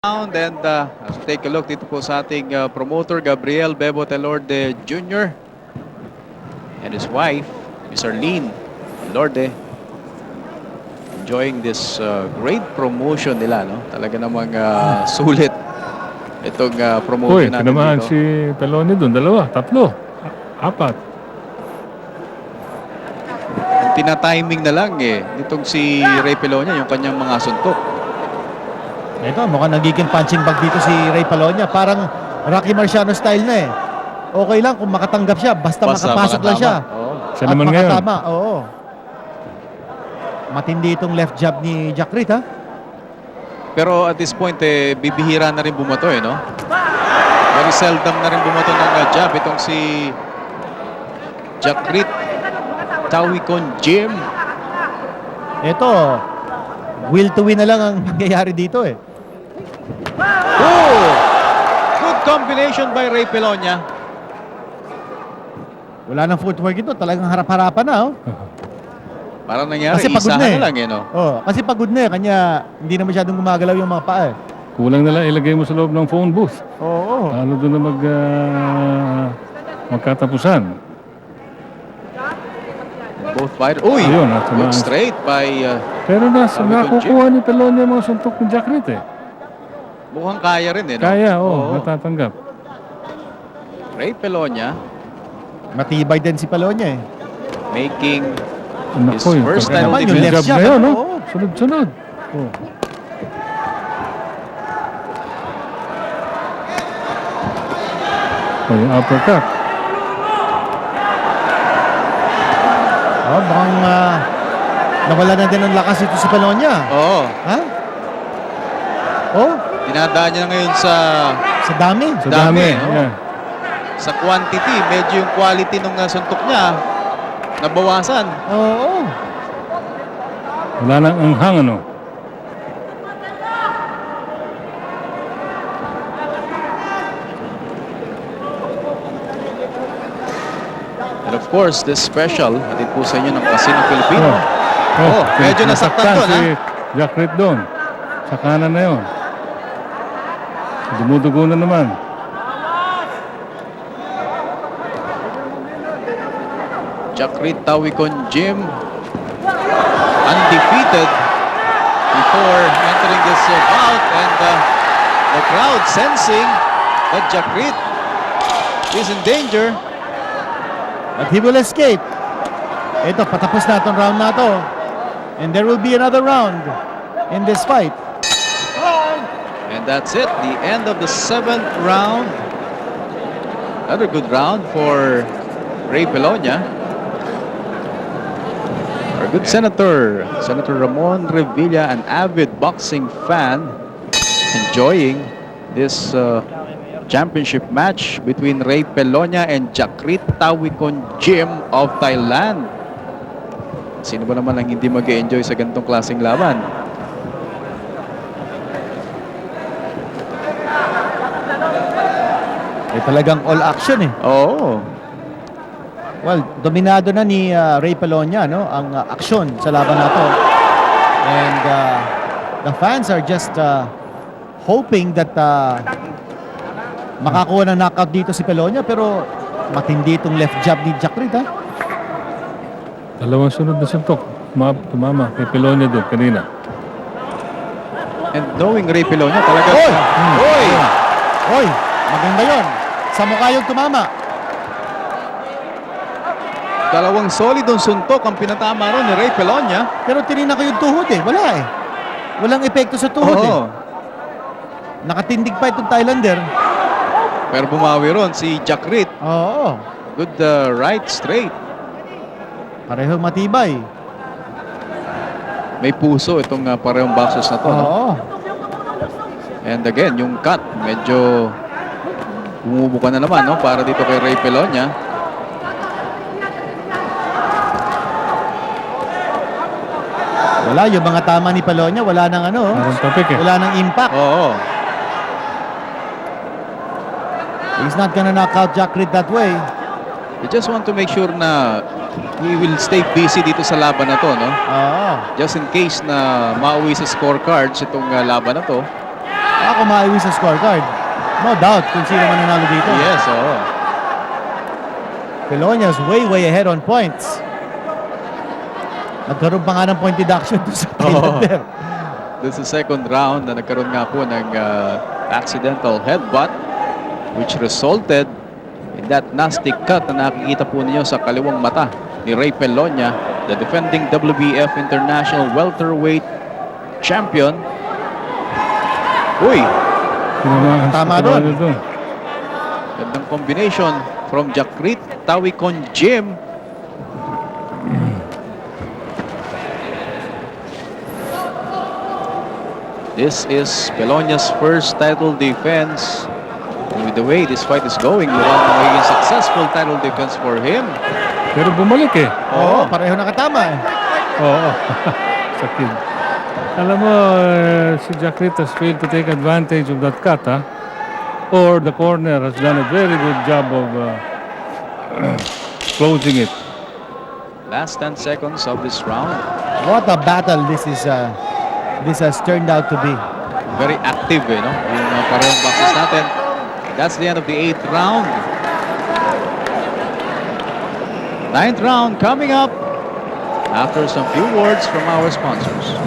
And as we take a look dito po sa ating promoter Gabriel Bebo Telorde Jr. and his wife, Miss Arlene Telorde, enjoying this great promotion nila, no? Talaga namang sulit itong promotion natin tinamaan dito. si Peloni doon. Dalawa, tatlo, apat. Ang tina-timing na lang nitong si Ray Pelonia yung kanyang mga suntok. Ito, mukhang nagiging punching bag dito si Ray Pelonia. Parang Rocky Marciano style na eh. Okay lang kung makatanggap siya. Basta makapasok lang siya. Oo. Siya At naman ngayon. makatama. Oo. Matindi itong left jab ni Jack Reed, ha? Pero at this point, bibihira na rin bumato, no? Very seldom na rin bumato ng jab itong si Jack Reed Tawikon Gym. Ito, will to win na lang ang mangyayari dito eh. Oh! Good combination by Ray Pelonia. Wala nang footwork ito. Talagang harap-harapan na, oh. Parang nangyari, Kasi pagod isahan na eh. na lang, no? Oh, kasi pagod na eh. Kanya hindi na masyadong gumagalaw yung mga paa eh. Kulang na lang ilagay mo sa loob ng phone booth. Oo. Lalo doon na magkatapusan. Both fighters. Uy! Ayun, Good straight by Pero Sabi ko, nakukuha ni Peloni ang mga suntok ni Jack Reed eh. mukhang kaya rin, no? Kaya, Oo. natatanggap. Ray Pelonia Matibay din si Pelonia eh. making his Naku, first pagka- title naman, yung defense. left jab jab, na yun, no? oo. Sunod-sunod. Oh. Yung uppercut. Oh, mukhang nawala na din ang lakas ito si Pelonia. Oo. Ha? Oh, Dinadaan niya ngayon sa sa dami. Sa Dami, dami. no? Yeah. sa quantity. Medyo yung quality ng suntok niya nabawasan. Oo. Wala nang anghang, ano? And of course, this special, hatid po sa inyo ng Casino Filipino. Oh, medyo nasaktan doon, si Jack Reed doon. Sa kanan na yun. Dumudugo na naman. Jack Reed Tawikon Gym, undefeated before entering this bout, and the crowd sensing that Jack Reed is in danger. But he will escape. Ito, patapos na itong round na to. And there will be another round in this fight. And that's it, the end of the 7th round. Another good round for Ray Pelonia. Our good Senator Ramon Revilla, an avid boxing fan, enjoying this championship match between Ray Pelonia and Jack Reed Tawikon Gym of Thailand. Sino ba naman ang hindi mag-enjoy sa ganitong klaseng laban? Eh, talagang all action eh. Oo. Well, dominado na ni Ray Pelonia, no, ang aksyon sa laban na to. And the fans are just hoping that makakuha ng knockout dito si Pelonia, pero matindi itong left jab ni Jack Reed, ha? Dalawang sunod na suntok. Tumama kay Peloni doon kanina. And knowing Ray Pelonia talaga. Oy! Oy! Oy! Maganda yon. Sa mukha yung tumama. Dalawang solidong suntok ang pinatama ron ni Ray Pelonia. Pero tinina ko yung tuhod eh. Wala eh. Walang epekto sa tuhod eh. Oo. Nakatindig pa itong Thailander. Pero bumawi ron si Jack Reed. Oo. Good right straight. Pareho matibay. May puso itong parehong boxers na to. No? Oo. And again, yung cut, medyo bumubuka na naman, no? Para dito kay Ray Pelonia. Wala, yung mga tama ni Pelonia, wala nang ano. Parang tapik eh. Wala nang impact. Oo. He's not gonna knock out Jack Reed that way. They just want to make sure na he will stay busy dito sa laban na to, no? Oo. Just in case na mauwi sa scorecards itong laban na to. Ako maiwi sa scorecard. No doubt kung sino mananalo dito. Yes, oo. Pelonia's way ahead on points. Nagkaroon pa nga ng point deduction doon sa Oo. there. This is second round na nagkaroon nga po ng accidental headbutt which resulted in that nasty cut na nakikita po ninyo sa kaliwang mata ni Ray Pelonia, the defending WBF International Welterweight Champion. Uy! Tinamaan si Tama Pelonio doon. Gandang combination from Jakrit Tawikon Gym. This is Pelonia's first title defense. And with the way this fight is going, mukhang magiging successful title defense for him. Pero bumalik eh. Oo, pareho nakatama eh. Oo. Sakit. Alam mo, si Jakrit has failed to take advantage of that cut, ha? Or the corner has done a very good job of closing it. Last 10 seconds of this round. What a battle this has turned out to be. Very active, eh, no? Yung parehong boxes natin. That's the end of the 8th round. 9th round coming up after some few words from our sponsors.